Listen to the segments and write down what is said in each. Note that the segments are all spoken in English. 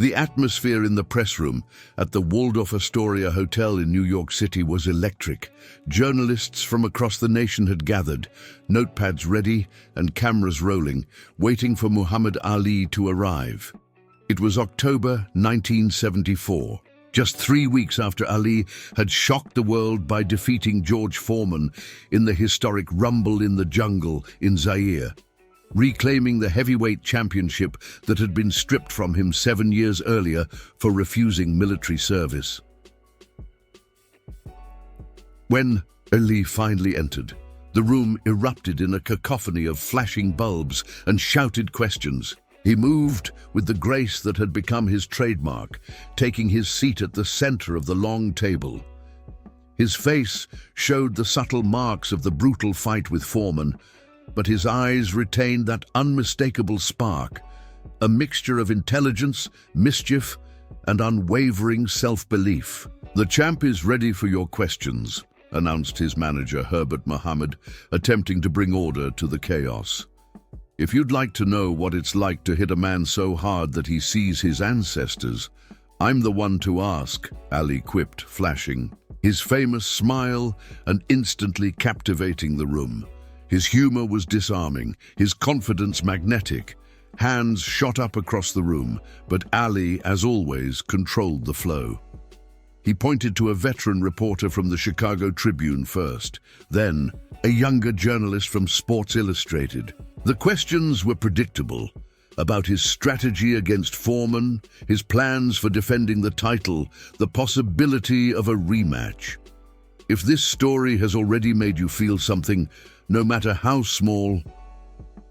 The atmosphere in the press room at the Waldorf Astoria Hotel in New York City was electric. Journalists from across the nation had gathered, notepads ready and cameras rolling, waiting for Muhammad Ali to arrive. It was October 1974, just 3 weeks after Ali had shocked the world by defeating George Foreman in the historic Rumble in the Jungle in Zaire, reclaiming the heavyweight championship that had been stripped from him 7 years earlier for refusing military service. When Ali finally entered, the room erupted in a cacophony of flashing bulbs and shouted questions. He moved with the grace that had become his trademark, taking his seat at the center of the long table. His face showed the subtle marks of the brutal fight with Foreman, but his eyes retained that unmistakable spark, a mixture of intelligence, mischief, and unwavering self-belief. "The champ is ready for your questions," announced his manager, Herbert Mohammed, attempting to bring order to the chaos. "If you'd like to know what it's like to hit a man so hard that he sees his ancestors, I'm the one to ask," Ali quipped, flashing his famous smile and instantly captivating the room. His humor was disarming, his confidence magnetic. Hands shot up across the room, but Ali, as always, controlled the flow. He pointed to a veteran reporter from the Chicago Tribune first, then a younger journalist from Sports Illustrated. The questions were predictable, about his strategy against Foreman, his plans for defending the title, the possibility of a rematch. If this story has already made you feel something, no matter how small,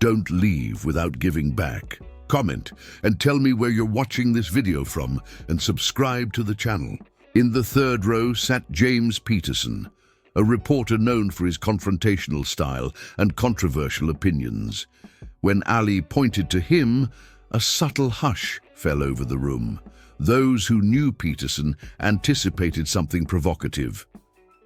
don't leave without giving back. Comment and tell me where you're watching this video from and subscribe to the channel. In the third row sat James Peterson, a reporter known for his confrontational style and controversial opinions. When Ali pointed to him, a subtle hush fell over the room. Those who knew Peterson anticipated something provocative.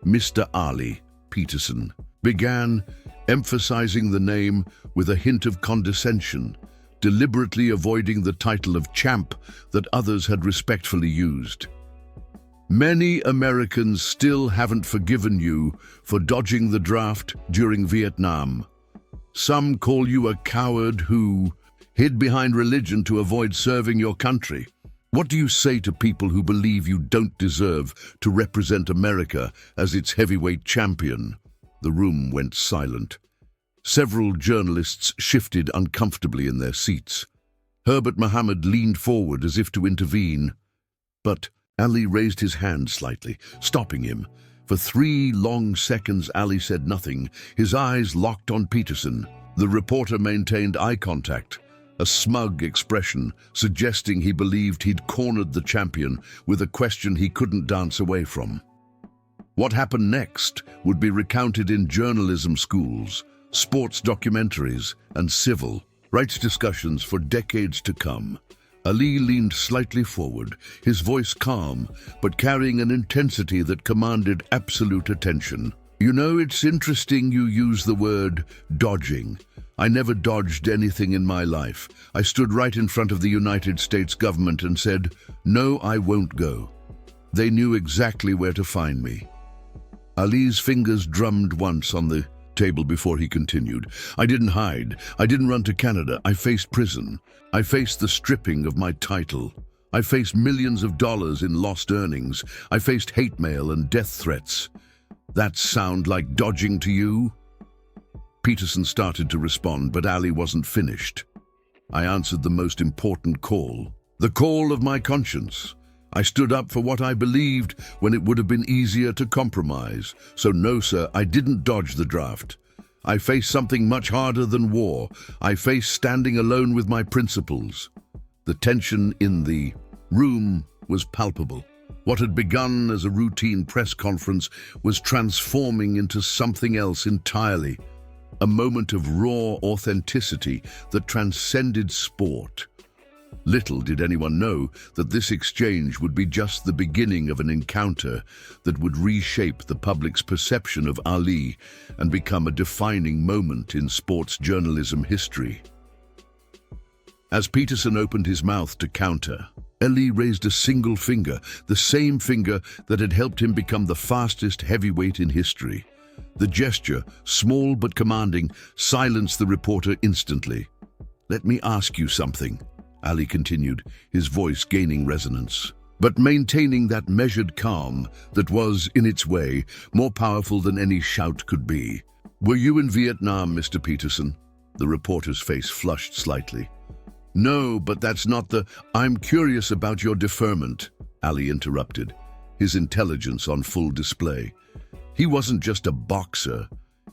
"Mr. Ali," Peterson began, emphasizing the name with a hint of condescension, deliberately avoiding the title of champ that others had respectfully used. "Many Americans still haven't forgiven you for dodging the draft during Vietnam. Some call you a coward who hid behind religion to avoid serving your country. What do you say to people who believe you don't deserve to represent America as its heavyweight champion?" The room went silent. Several journalists shifted uncomfortably in their seats. Herbert Mohammed leaned forward as if to intervene, but Ali raised his hand slightly, stopping him. For 3 long seconds, Ali said nothing, his eyes locked on Peterson. The reporter maintained eye contact, a smug expression, suggesting he believed he'd cornered the champion with a question he couldn't dance away from. What happened next would be recounted in journalism schools, sports documentaries, and civil rights discussions for decades to come. Ali leaned slightly forward, his voice calm, but carrying an intensity that commanded absolute attention. "You know, it's interesting you use the word dodging. I never dodged anything in my life. I stood right in front of the United States government and said, 'No, I won't go.' They knew exactly where to find me." Ali's fingers drummed once on the table before he continued. "I didn't hide. I didn't run to Canada. I faced prison. I faced the stripping of my title. I faced millions of dollars in lost earnings. I faced hate mail and death threats. That sound like dodging to you?" Peterson started to respond, but Ali wasn't finished. "I answered the most important call, the call of my conscience. I stood up for what I believed when it would have been easier to compromise. So no, sir, I didn't dodge the draft. I faced something much harder than war. I faced standing alone with my principles." The tension in the room was palpable. What had begun as a routine press conference was transforming into something else entirely, a moment of raw authenticity that transcended sport. Little did anyone know that this exchange would be just the beginning of an encounter that would reshape the public's perception of Ali and become a defining moment in sports journalism history. As Peterson opened his mouth to counter, Ali raised a single finger, the same finger that had helped him become the fastest heavyweight in history. The gesture, small but commanding, silenced the reporter instantly. "Let me ask you something," Ali continued, his voice gaining resonance, but maintaining that measured calm that was, in its way, more powerful than any shout could be. "Were you in Vietnam, Mr. Peterson?" The reporter's face flushed slightly. "No, but that's not the— I'm curious about your deferment," Ali interrupted, his intelligence on full display. He wasn't just a boxer.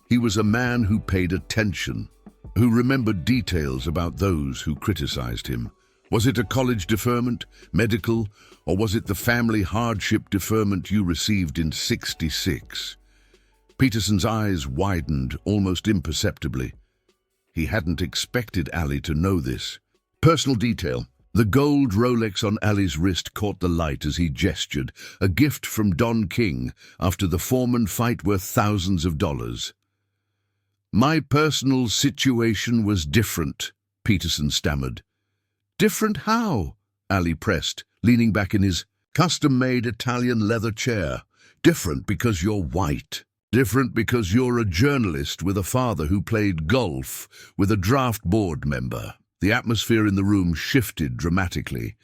He was a man who paid attention, who remembered details about those who criticized him. Was it a college deferment, medical, or was it the family hardship deferment you received in '66? Peterson's eyes widened almost imperceptibly. He hadn't expected Ali to know this. Personal detail. The gold Rolex on Ali's wrist caught the light as he gestured, a gift from Don King after the Foreman fight worth thousands of dollars. "My personal situation was different," Peterson stammered. "Different how?" Ali pressed, leaning back in his custom-made Italian leather chair. "Different because you're white. Different because you're a journalist with a father who played golf with a draft board member." The atmosphere in the room shifted dramatically.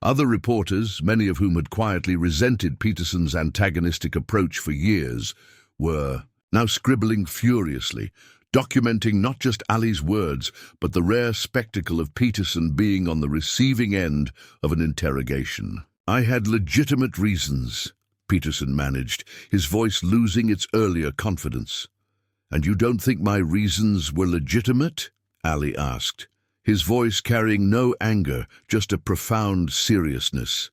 Other reporters, many of whom had quietly resented Peterson's antagonistic approach for years, were now scribbling furiously, documenting not just Ali's words, but the rare spectacle of Peterson being on the receiving end of an interrogation. "I had legitimate reasons," Peterson managed, his voice losing its earlier confidence. "And you don't think my reasons were legitimate?" Ali asked, his voice carrying no anger, just a profound seriousness.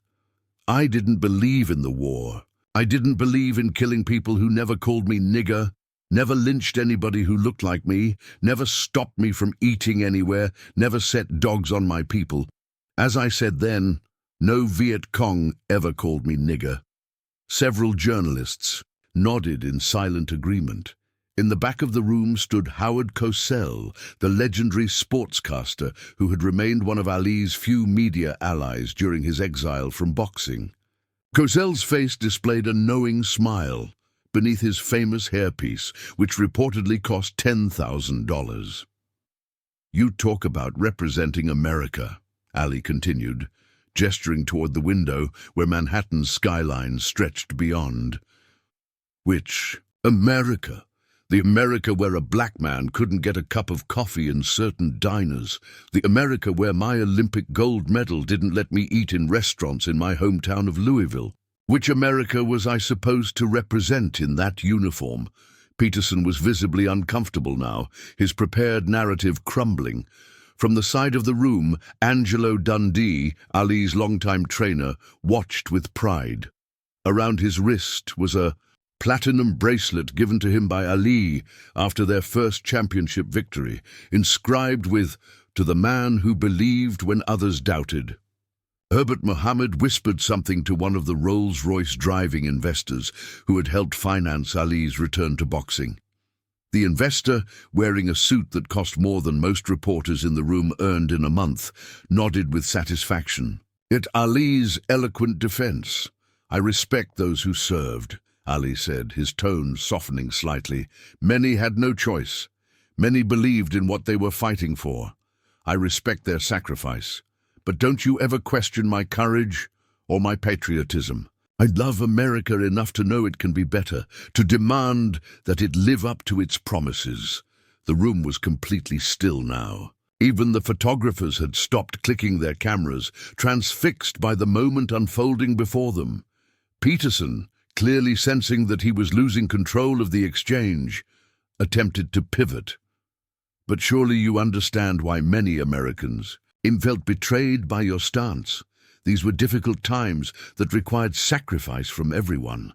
"I didn't believe in the war. I didn't believe in killing people who never called me nigger, never lynched anybody who looked like me, never stopped me from eating anywhere, never set dogs on my people. As I said then, no Viet Cong ever called me nigger." Several journalists nodded in silent agreement. In the back of the room stood Howard Cosell, the legendary sportscaster who had remained one of Ali's few media allies during his exile from boxing. Cosell's face displayed a knowing smile beneath his famous hairpiece, which reportedly cost $10,000. "You talk about representing America," Ali continued, gesturing toward the window where Manhattan's skyline stretched beyond. "Which America? The America where a black man couldn't get a cup of coffee in certain diners. The America where my Olympic gold medal didn't let me eat in restaurants in my hometown of Louisville. Which America was I supposed to represent in that uniform?" Peterson was visibly uncomfortable now, his prepared narrative crumbling. From the side of the room, Angelo Dundee, Ali's longtime trainer, watched with pride. Around his wrist was a platinum bracelet given to him by Ali after their first championship victory, inscribed with, "To the man who believed when others doubted." Herbert Mohammed whispered something to one of the Rolls-Royce driving investors who had helped finance Ali's return to boxing. The investor, wearing a suit that cost more than most reporters in the room earned in a month, nodded with satisfaction. "At Ali's eloquent defense, I respect those who served," Ali said, his tone softening slightly. "Many had no choice. Many believed in what they were fighting for. I respect their sacrifice. But don't you ever question my courage or my patriotism. I love America enough to know it can be better, to demand that it live up to its promises." The room was completely still now. Even the photographers had stopped clicking their cameras, transfixed by the moment unfolding before them. Peterson, clearly sensing that he was losing control of the exchange, attempted to pivot. "But surely you understand why many Americans felt betrayed by your stance. These were difficult times that required sacrifice from everyone."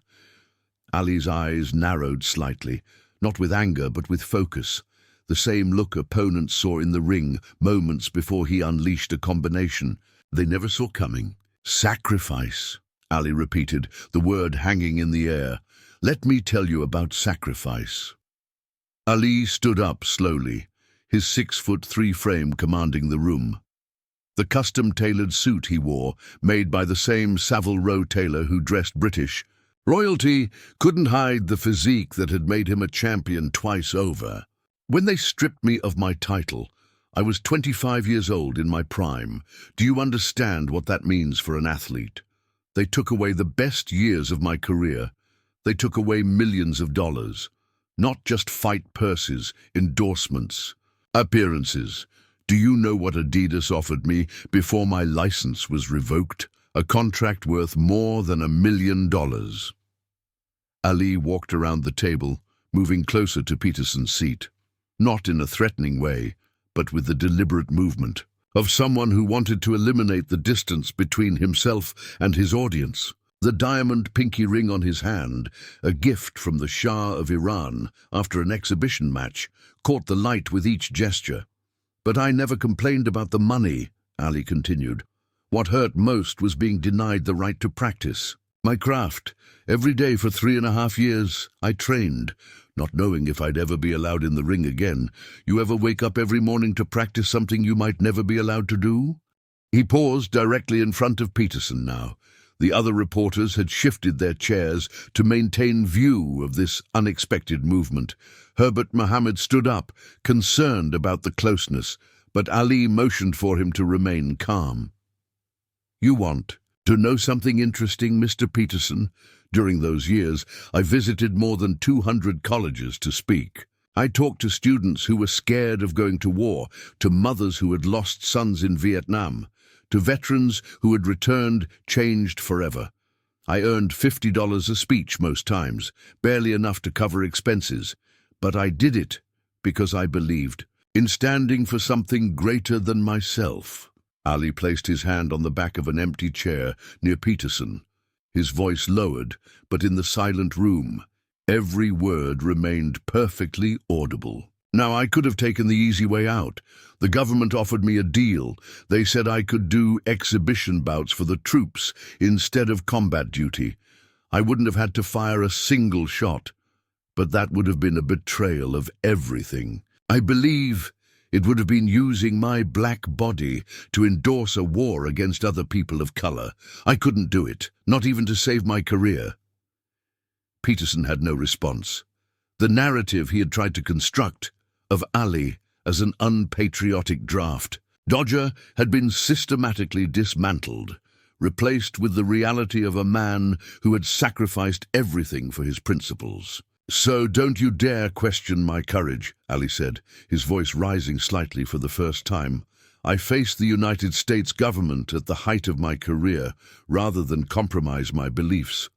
Ali's eyes narrowed slightly, not with anger but with focus, the same look opponents saw in the ring moments before he unleashed a combination they never saw coming. "Sacrifice," Ali repeated, the word hanging in the air. "Let me tell you about sacrifice." Ali stood up slowly, his 6'3" frame commanding the room. The custom-tailored suit he wore, made by the same Savile Row tailor who dressed British. Royalty couldn't hide the physique that had made him a champion twice over. When they stripped me of my title, I was 25 years old in my prime. Do you understand what that means for an athlete? They took away the best years of my career. They took away millions of dollars. Not just fight purses, endorsements, appearances. Do you know what Adidas offered me before my license was revoked? A contract worth more than $1 million. Ali walked around the table, moving closer to Peterson's seat. Not in a threatening way, but with the deliberate movement of someone who wanted to eliminate the distance between himself and his audience. The diamond pinky ring on his hand, a gift from the Shah of Iran after an exhibition match, caught the light with each gesture. But I never complained about the money, Ali continued. What hurt most was being denied the right to practice my craft. Every day for 3.5 years, I trained, not knowing if I'd ever be allowed in the ring again. You ever wake up every morning to practice something you might never be allowed to do? He paused directly in front of Peterson now. The other reporters had shifted their chairs to maintain view of this unexpected movement. Herbert Mohammed stood up, concerned about the closeness, but Ali motioned for him to remain calm. You want to know something interesting, Mr. Peterson? During those years, I visited more than 200 colleges to speak. I talked to students who were scared of going to war, to mothers who had lost sons in Vietnam, to veterans who had returned changed forever. I earned $50 a speech most times, barely enough to cover expenses. But I did it because I believed in standing for something greater than myself. Ali placed his hand on the back of an empty chair near Peterson. His voice lowered, but in the silent room, every word remained perfectly audible. Now, I could have taken the easy way out. The government offered me a deal. They said I could do exhibition bouts for the troops instead of combat duty. I wouldn't have had to fire a single shot, but that would have been a betrayal of everything. I believe it would have been using my black body to endorse a war against other people of color. I couldn't do it, not even to save my career. Peterson had no response. The narrative he had tried to construct of Ali as an unpatriotic draft dodger had been systematically dismantled, replaced with the reality of a man who had sacrificed everything for his principles. So don't you dare question my courage, Ali said, his voice rising slightly for the first time. I faced the United States government at the height of my career rather than compromise my beliefs.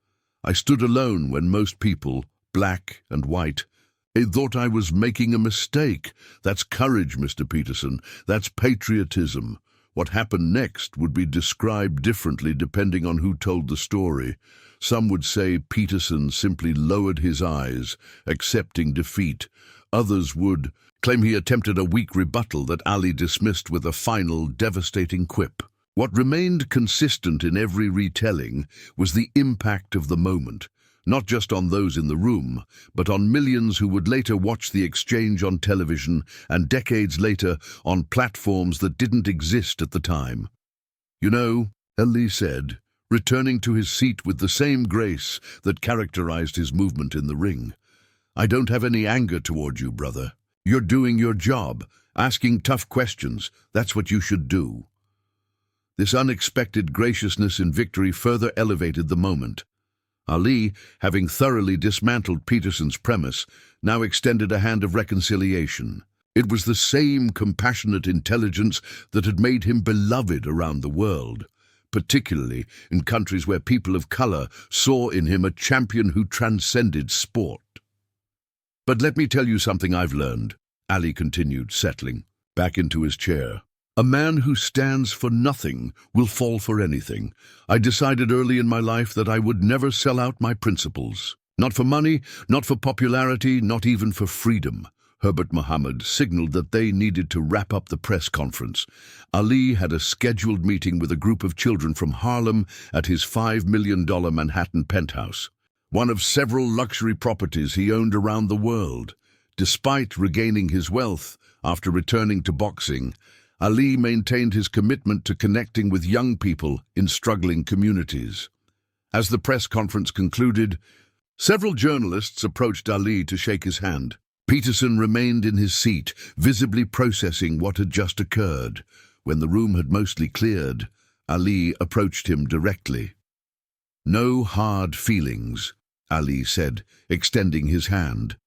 I stood alone when most people, black and white, thought I was making a mistake. That's courage, Mr. Peterson. That's patriotism. What happened next would be described differently depending on who told the story. Some would say Peterson simply lowered his eyes, accepting defeat. Others would claim he attempted a weak rebuttal that Ali dismissed with a final, devastating quip. What remained consistent in every retelling was the impact of the moment, not just on those in the room, but on millions who would later watch the exchange on television and decades later on platforms that didn't exist at the time. You know, Ali said, returning to his seat with the same grace that characterized his movement in the ring. I don't have any anger toward you, brother. You're doing your job, asking tough questions. That's what you should do. This unexpected graciousness in victory further elevated the moment. Ali, having thoroughly dismantled Peterson's premise, now extended a hand of reconciliation. It was the same compassionate intelligence that had made him beloved around the world, particularly in countries where people of color saw in him a champion who transcended sport. But let me tell you something I've learned, Ali continued, settling back into his chair. A man who stands for nothing will fall for anything. I decided early in my life that I would never sell out my principles. Not for money, not for popularity, not even for freedom. Herbert Mohammed signaled that they needed to wrap up the press conference. Ali had a scheduled meeting with a group of children from Harlem at his $5 million Manhattan penthouse, one of several luxury properties he owned around the world. Despite regaining his wealth after returning to boxing, Ali maintained his commitment to connecting with young people in struggling communities. As the press conference concluded, several journalists approached Ali to shake his hand. Peterson remained in his seat, visibly processing what had just occurred. When the room had mostly cleared, Ali approached him directly. "No hard feelings," Ali said, extending his hand.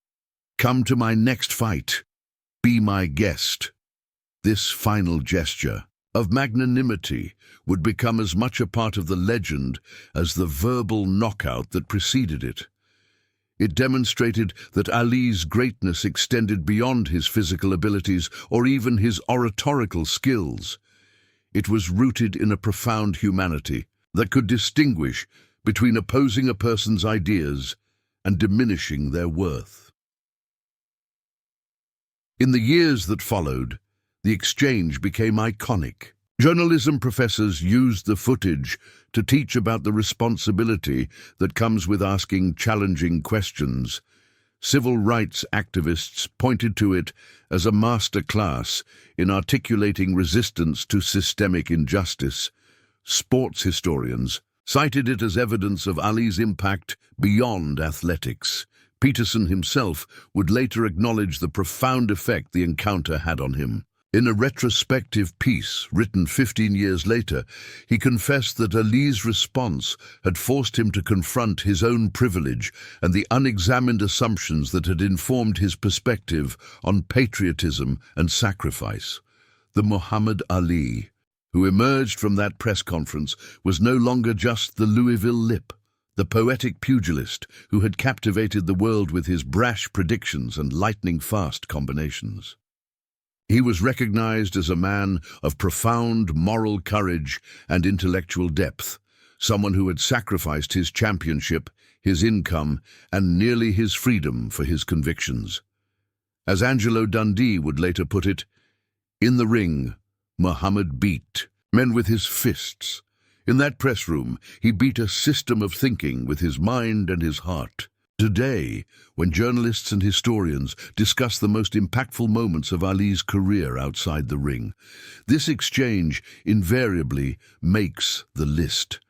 "Come to my next fight. Be my guest." This final gesture of magnanimity would become as much a part of the legend as the verbal knockout that preceded it. It demonstrated that Ali's greatness extended beyond his physical abilities or even his oratorical skills. It was rooted in a profound humanity that could distinguish between opposing a person's ideas and diminishing their worth. In the years that followed, the exchange became iconic. Journalism professors used the footage to teach about the responsibility that comes with asking challenging questions. Civil rights activists pointed to it as a master class in articulating resistance to systemic injustice. Sports historians cited it as evidence of Ali's impact beyond athletics. Peterson himself would later acknowledge the profound effect the encounter had on him. In a retrospective piece written 15 years later, he confessed that Ali's response had forced him to confront his own privilege and the unexamined assumptions that had informed his perspective on patriotism and sacrifice. The Muhammad Ali, who emerged from that press conference, was no longer just the Louisville Lip, the poetic pugilist who had captivated the world with his brash predictions and lightning-fast combinations. He was recognized as a man of profound moral courage and intellectual depth, someone who had sacrificed his championship, his income, and nearly his freedom for his convictions. As Angelo Dundee would later put it, "In the ring, Muhammad beat men with his fists. In that press room, he beat a system of thinking with his mind and his heart." Today, when journalists and historians discuss the most impactful moments of Ali's career outside the ring, this exchange invariably makes the list.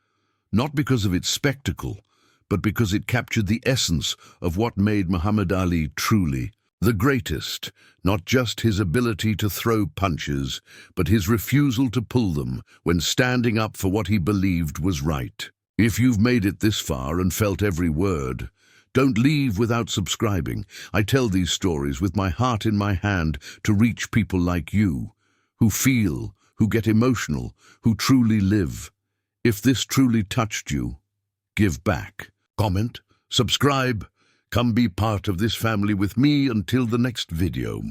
Not because of its spectacle, but because it captured the essence of what made Muhammad Ali truly the greatest, not just his ability to throw punches, but his refusal to pull them when standing up for what he believed was right. If you've made it this far and felt every word, don't leave without subscribing. I tell these stories with my heart in my hand to reach people like you, who feel, who get emotional, who truly live. If this truly touched you, give back. Comment, subscribe, come be part of this family with me until the next video.